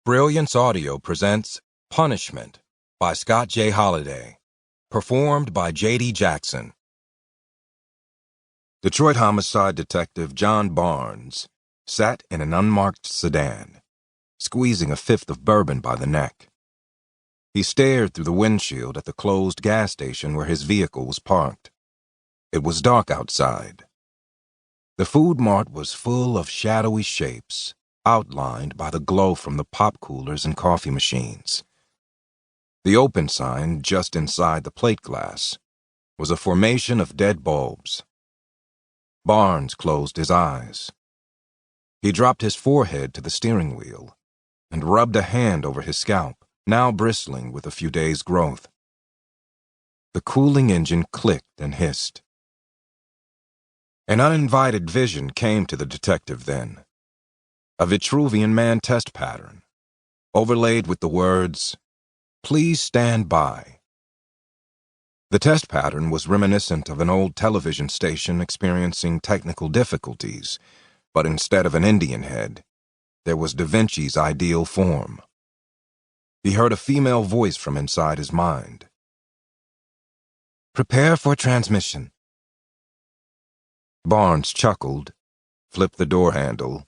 Brilliance Audio presents Punishment by Scott J. Holliday, performed by J.D. Jackson. Detroit homicide detective John Barnes sat in an unmarked sedan, squeezing a fifth of bourbon by the neck. He stared through the windshield at the closed gas station where his vehicle was parked. It was dark outside. The food mart was full of shadowy shapes, outlined by the glow from the pop coolers and coffee machines. The open sign, just inside the plate glass, was a formation of dead bulbs. Barnes closed his eyes. He dropped his forehead to the steering wheel and rubbed a hand over his scalp, now bristling with a few days' growth. The cooling engine clicked and hissed. An uninvited vision came to the detective then. A Vitruvian Man test pattern, overlaid with the words, "Please stand by." The test pattern was reminiscent of an old television station experiencing technical difficulties, but instead of an Indian head, there was Da Vinci's ideal form. He heard a female voice from inside his mind. "Prepare for transmission." Barnes chuckled, flipped the door handle,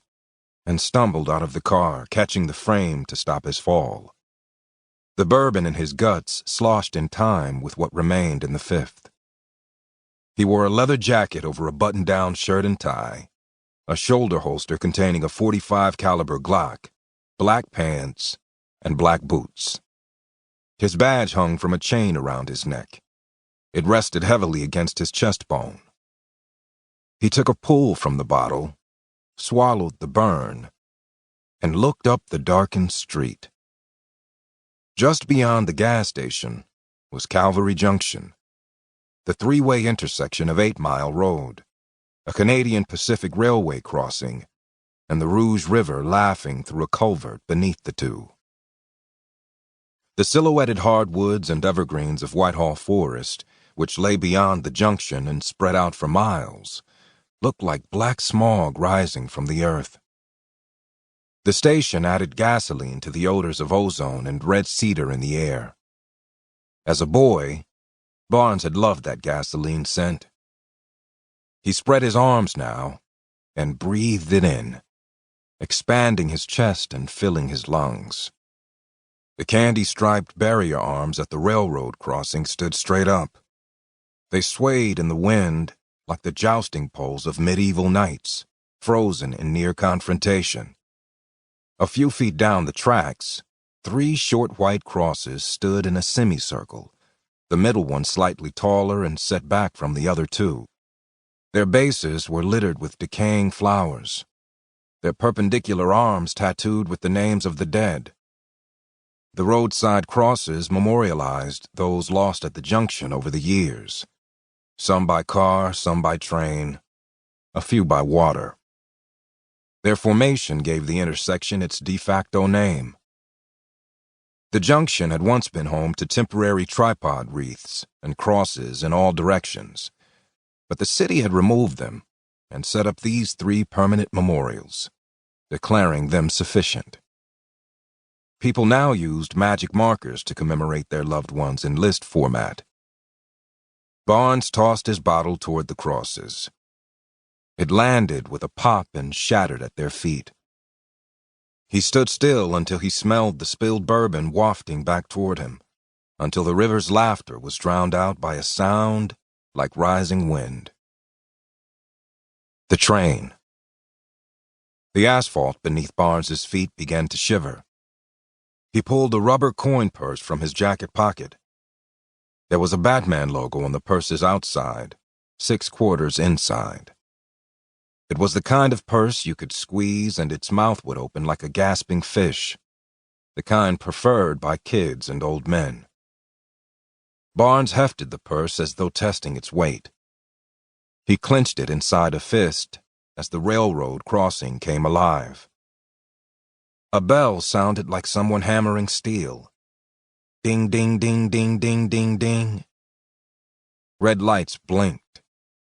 and stumbled out of the car, catching the frame to stop his fall. The bourbon in his guts sloshed in time with what remained in the fifth. He wore a leather jacket over a button-down shirt and tie, a shoulder holster containing a .45 caliber Glock, black pants, and black boots. His badge hung from a chain around his neck. It rested heavily against his chest bone. He took a pull from the bottle, swallowed the burn, and looked up the darkened street. Just beyond the gas station was Calvary Junction, the three-way intersection of 8 Mile Road, a Canadian Pacific Railway crossing, and the Rouge River laughing through a culvert beneath the two. The silhouetted hardwoods and evergreens of Whitehall Forest, which lay beyond the junction and spread out for miles, looked like black smog rising from the earth. The station added gasoline to the odors of ozone and red cedar in the air. As a boy, Barnes had loved that gasoline scent. He spread his arms now and breathed it in, expanding his chest and filling his lungs. The candy-striped barrier arms at the railroad crossing stood straight up. They swayed in the wind like the jousting poles of medieval knights, frozen in near confrontation. A few feet down the tracks, 3 short white crosses stood in a semicircle, the middle one slightly taller and set back from the other 2. Their bases were littered with decaying flowers, their perpendicular arms tattooed with the names of the dead. The roadside crosses memorialized those lost at the junction over the years, some by car, some by train, a few by water. Their formation gave the intersection its de facto name. The junction had once been home to temporary tripod wreaths and crosses in all directions, but the city had removed them and set up these 3 permanent memorials, declaring them sufficient. People now used magic markers to commemorate their loved ones in list format. Barnes tossed his bottle toward the crosses. It landed with a pop and shattered at their feet. He stood still until he smelled the spilled bourbon wafting back toward him, until the river's laughter was drowned out by a sound like rising wind. The train. The asphalt beneath Barnes's feet began to shiver. He pulled a rubber coin purse from his jacket pocket. There was a Batman logo on the purse's outside, 6 quarters inside. It was the kind of purse you could squeeze and its mouth would open like a gasping fish, the kind preferred by kids and old men. Barnes hefted the purse as though testing its weight. He clenched it inside a fist as the railroad crossing came alive. A bell sounded like someone hammering steel. Ding, ding, ding, ding, ding, ding, ding. Red lights blinked,